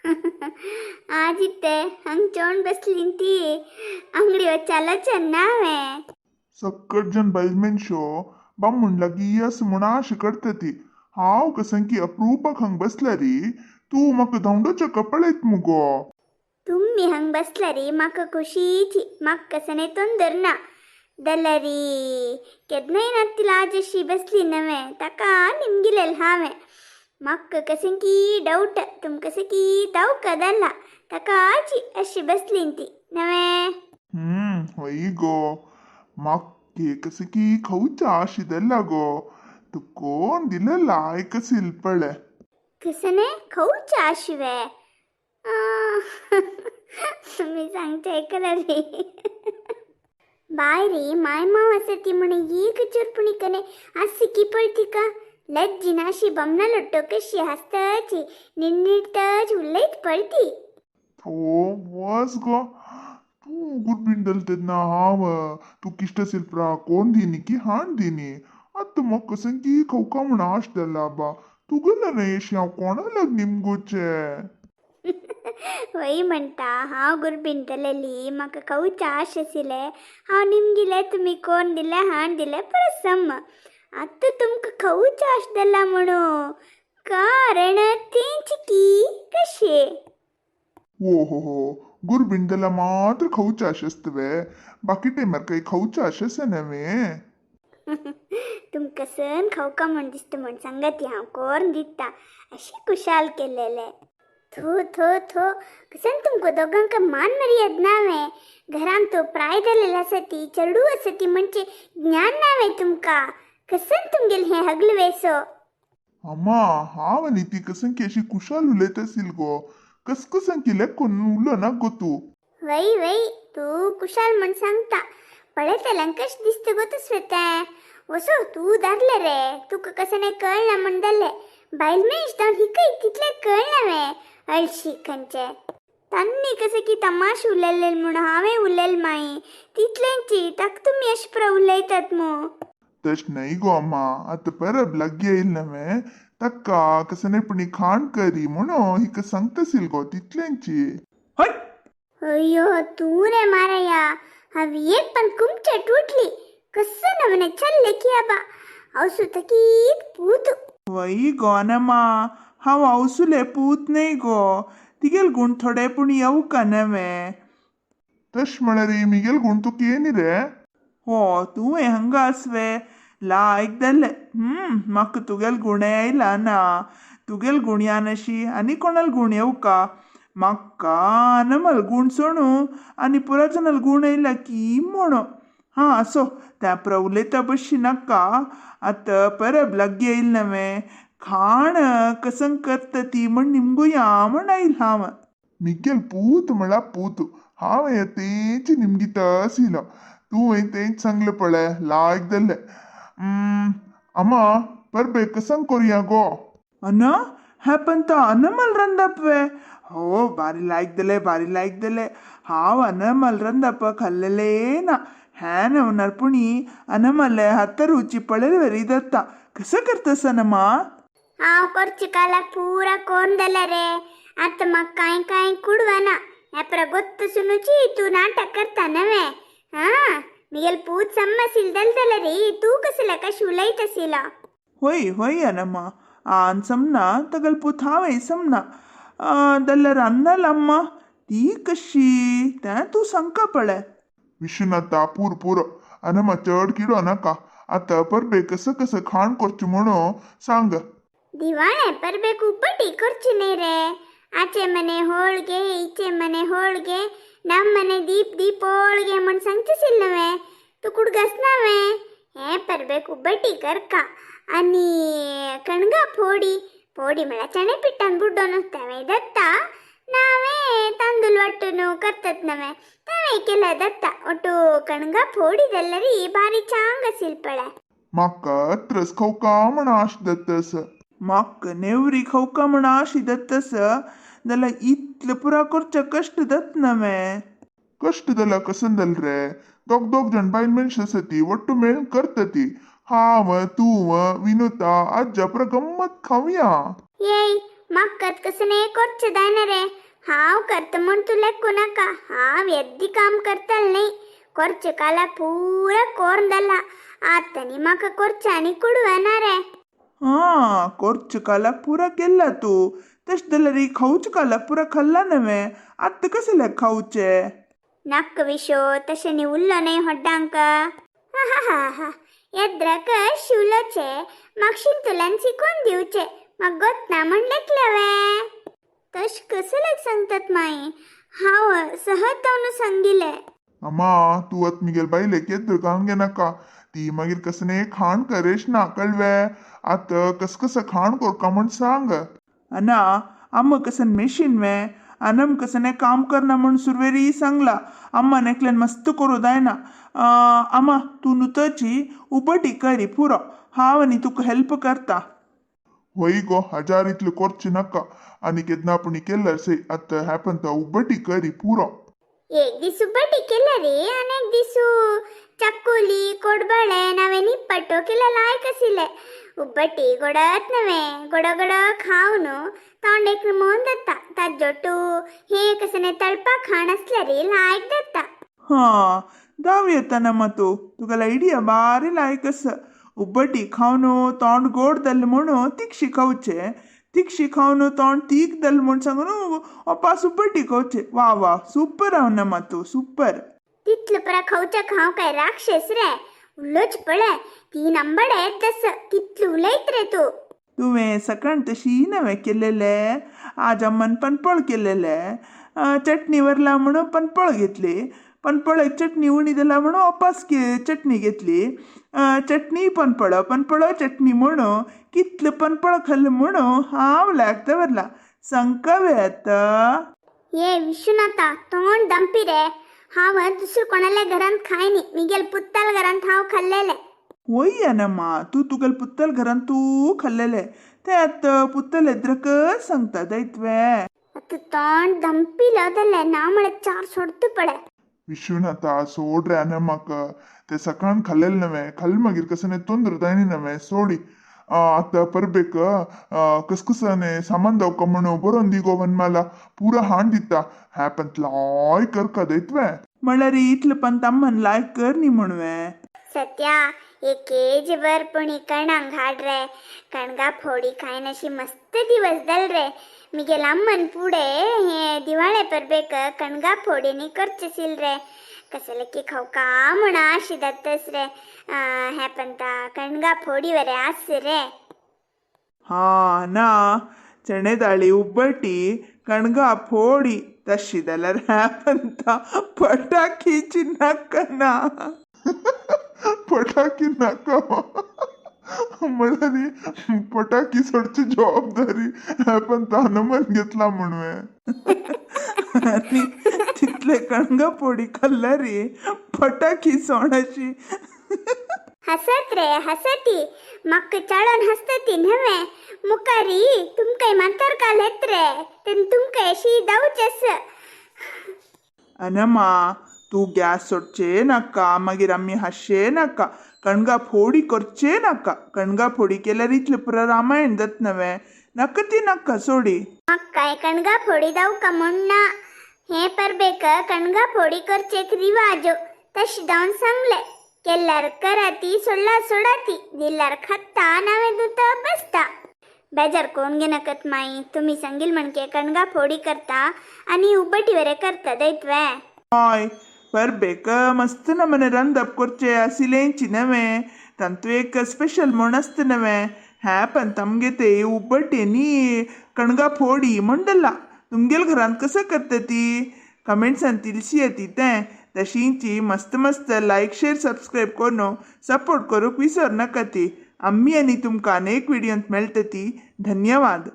आदित्य हंग चोंड बसलींती अंगडी वचाला चन्नावे सकट जन बैलमेन शो बम्मुन लगी यस मुनाश करतती हाव कसंकी अप्रूपक हंग बसला री तू मक धौंडोच्या कपळेत मुगो तुम्ही हंग बसला री माका खुशीची मक्क सने तोंदरना दलरी केदनई नत्तिला आजशी बसली नवे तका निम्गिलेल हावे मक्क कसंकी डೌಟ್ तुम कसकी दाव कदಲ್ಲ तका आजी अशी बसलींती नवे वैगो मक्के कसकी खौचा आशिदಲ್ಲ गो तू कोण दिलಲ್ಲ ऐकसील पळे कसने खऊच आशिवे तुम्ही सांगते ऐकलं रे बाय रे माय माव असती म्हणे एक चुरपुणी कने आज सिकी पळती का लज्जी नाशी बमना लुट्टो कशी हसताची निन्निटच उल्लैत पळती ओ बस गो तू गुरबिंडल ना हाव तू किष्टसील प्रा कोण दिनी की हाण दिनी अत मग कसंकी खौका म्हण आशदಲ್ಲ बा तू गल रेश हाव कोणाला निमगोचे वय म्हणता हांव गुरबिंटलेली म्हाका खऊच आशेसिले हांव निमगिले तुमी कोण दिले हाण दिले परत सम आत्ता तुमकां खऊच आशदल्ला म्हणू कारण तेंची की कशे ಓಹೋ ಗುರ್ಬಿಂದಲ ಮಾತ್ರ ಖೌಚ ಆಶಿಸ್ತವೆ ಬಾಕಿ ಟೈಮರ್ ಕೈ ಖೌಚ ಆಶಸನವೆ तुमकां सन खावका म्हण दिसता म्हण सांगती हांव कोण दिता अशें कुशाल केलेले थो थो थो कसन तुमकां दोगांका मान मर्याद नावे घरान तो प्राय जालेलो आसती चेडू आसती म्हणजे ज्ञान नावे तुमकां कसन तुमगेल हें हगल वेसो ಅಮ್ಮ ಹಾವ ನೀತಿ ಕಸಂಕಿ ಅಶಿ ಕುಶಾಲ್ ಉಲೇತಸಿಲ್ ಗೋ ಕಸ್ಕಸಂಕಿ ಲೆಕ್ಕೊನ್ ಉಲ್ಲ ನಗ್ ಗೊತ್ತು वय वय तू कुशाल म्हण सांगता पळयतल्यान कशें दिसता गो स्वता वसो तू दारले रे तुका कसं नाही कळना म्हण जाल्ले बायल मनीस जावन हिकय तितले कळना वे अळशी खंयचे तांणी कसं की तमाश उलयले म्हूण हांवें उलयल माई तितल्यांची ताका तुमी अशें प्र उलयतात मू तश नाही गो अम्मा आता परब लग्गे येईल नवे तक्का कसने पणी खाण करी म्हणो हिक सांगतसील गो तितल्यांची अय्यो तू रे मारया हांव एक पण कुमचट उठली कसं नवने चल्ले की आबा औसु तकीत पूत वही गोनम्मा हांव औसुले पूत नाही गो तिगेल गुण थोडे पूण येऊ का नवे तश म्हळ्यार मिगेल गुण तुका ಏನಿ रे हो तुवें हंगा आसवे ला आयकदल्ले म्हाका तुगेल गुणे आयला ना तुगेल गुणयान अशी आनी कोणाल गुण येऊ का म्हाका अनमल गुण सोणू आनी पुराजनल गुण येयला की म्हणो हां असो त्या उलयता बशी नाका आतां परब लागी येयल नवे खाण कसं करता ती म्हण निमगो या म्हण आयल हांव मिगेल पूत म्हळ्यार पूत हांवें तेंची निमगिता आसिल तुवें तेंच सांगलें पळय लायकदल्ले अम्मा परबे कसं करुया गो अन हे पण तो अनमल ರಂದಪ್ಪವೆ हो भारी लायकदले हांव अनमल ರಂದಪ್ಪ खाल्लेलेना हॅन नरपुणी अनमले हात रुची पळेल वरिदत्ता कसं करतस अनमा हांव करची कालाक पुरा कोण जाल्या रे आतां म्हाका कांय कुडवाना हे पर गोत्त सुनूची तू नाटक करता नवे हां मिगेल पूत सम्मासील दलदल रे तू कसले कशी उलयतसीला होय अनमा आन समना तगल पुत हांवें समना दल्लर अन्नलम्मा ती कशी तें तू सांगका पळय विश्वनाथा पूर अनम्मा चड किडो नाका आतां परबे कसं खाण करचें म्हणो सांग दिवाणे परबेक उपटी करची न्ही रे आचे मने होळगे इचे मने होळगे नम मने दीप होळगे म्हण सांगतसील नवे तू कुडगस नवे हे परबेक उबटी करका आनी कणगा फोडी म्हळ्यार चणे पिठान बुड्डोन तवे दत्ता नावे तांदूळ वाटून करतात नवे तवे केला दत्ता ಒಟ್ಟು कणगा फोडी दल्लरी भारी चांग असील पळय म्हाका त्रस खौका म्हण आशदत्तस म्हाका नेवरी खावका म्हण आशिदत्तस जाल्यार इतले पुरा करचे कश्ट दत नवे कष्ट दला कसंदल रे दोग जण बायल मनुष्य सती ಒಟ್ಟು ಮೇಳ್ करतती हाव तू विनुता आज जपरा गम्मत खाऊया येय मक्कत कसने करचे दायना रे हाव करत म्हण तू लेकू नका हाव यद्दी काम करतल नाही करचे काला पूरा कोर्ंदಲ್ಲ आतनी मका करचे आणि कुडवना रे हां कोर्च काला पुरा केला तू तशदलरी खाऊच काला पुरा खाल्ला नव्हे आत्ता कसले खाऊचे नक्क विशो तसे नी उल्लो नाही ಹೊಡ್ಡಾಂಕ ಎದ್ರಕ ಶಿವಲೋಚೆ मगशीन तुलान शिकवून दिवचे मग गोत ना म्हणलेकलवे तश कसले सांगतात माई हाव सहज जाऊन सांगिले अम्मा तू आत मिगेल बाईले केद्र कांगे नका ती मागीर कसने खाण करेश ना कळवे आत कसं खाण करका म्हण सांग अना अम्म कसन मेशीन वे अनम कसने काम करना म्हण सुरवेरी सांगला अम्मा नेकलेन मस्त करू दायना अम्मा तू नुतची उबटी करी पुरो हाव आणि तुका हेल्प करता होई गो हजार इतले करचे नका आणि केदना आपण केलं से आता हॅपन तर उबटी करी पुरो एक दिसू बटी केला रे अनेक दिसू चक्कुली कोडबळे नावे निप्पಟ್ಟು केला लायक असिले उಬ್ಬಟ್ಟಿ गोडत नवे गोड गोड खाऊन तोंडेक मोन दत्ता ताजोटू हे कसने तळपा खाण असल्या रे लायक दत्ता हा दाव येताना मतो तुका आयडिया बारी लायक अस उಬ್ಬಟ್ಟಿ खाऊन तोंड गोड दल म्हणू तीक शिकवचे तीक शिकवून तोंड तीक दल म्हण सांगून वापास उಬ್ಬಟ್ಟಿ खावचे वा वा सूपर आव ना मतो सूपर तिथलं परा खाऊच्या खाव काय राक्षस रे उल्लोच पळे ती नंबर आहे तस कितलं उलयत रे तू तुवें सकाळ तशी नवे केलेले आज अम्मन पनपळ केलेले चटणी वरला म्हणून पनपळ घेतली पनपळेक चटणी उणी दिला म्हणून वापास चटणी घेतली चटणी पनपळ चटणी म्हणून कितलं पनपळ खाल्लं म्हणून हाव लागता वरला संकवे आता ये विश्वनाथा तोंड दंपी रे हाव दुसरं कोणाला घरात खायनी मिगेल पुत्ताल घरात हाव खाल्लेले होई अनम्मा तू तुगल पुत्तल घरान तू खाल्लेले ते आता पुत्तल एद्रकच सांगता दैत्वे आता तोंड दंपीलदल्ले ना मला चार सोडतू पडे विश्वनाथ सोड्रे अनम्माक ते सकाळ खाल्लेल नवे खल मागीर कसने ತೊಂದ್ರೆ दायनी नवे सोडी आता परबेक कसकसने सामान दावका म्हणून बरोन दिगो मला पुरा हाण दिता हॅपन लाय करका दैत्वे म्हणल्यार इतलं पण तम्मन लायक कर नी म्हणवे सत्या एक केजी वर पुणी कणांग हाड रे कणगा फोडी खायनशी मस्त दिवस दल रे मिगेल अम्मन पुढे हे दिवाळे परबेक कणगा फोडीनी करचेसिल रे कसले की खाऊ का म्हणा अशी दत्तस रे हे पण ता कणगा फोडी वरे आस रे हा ना चणे दाळी उಬ್ಬಟ್ಟಿ कणगा फोडी तशी जाल्यार हॅपंत पटाकी चिन्नाकना पटाकी नाका म्हणाली पटाकी सोडची जबाबदारी हॅपन तानमन घेतला म्हणून आणि तिथले कणगा फोडी खाल्ला रे पटाकी सोडाची हसत रे हसती मक्क चळण हसती नव्हे मुकारी तुमकाय मंतर कालेत रे तेन तुमकाय शी दाऊचस अनमा तू गॅस सोडचे नाका मागीर आम्ही हाशे नाका कणगा फोडी करचे नाका कणगा फोडी केल्यार इतले पुरा रामायण जात नवे नका ती नाका सोडी मक्काय कणगा फोडी दाऊ का म्हणना हे परबेक कणगा फोडी करचेक रिवाजो तशी जाऊन सांगले केल्यार कराती सोडला सोडाती दिल्यार खत्ता नावे दूत बसता बेजार कोण गे नकत माई तुम्ही सांगील म्हणके कणगा फोडी करता आणि उಬ್ಬಟ್ಟಿ वरे करता दैत्वे हय परबेक मस्त नमने रंदप करचे आसिलेंची नवे तांतू एक स्पेशल म्हण आसता नवे ह्या पण तमगे ते उಬ್ಬಟ್ಟೆनी कणगा फोडी म्हणटला तुमगेल घरांत कसं करता ती कमेंट्सान तिलशी येती तें तशींची मस्त मस्त लायक शेअर सबस्क्राईब करून सपोर्ट करूक विसर नाका ती आम्ही आणि तुमकां अनेक व्हिडिओंत मेळटा ती धन्यवाद.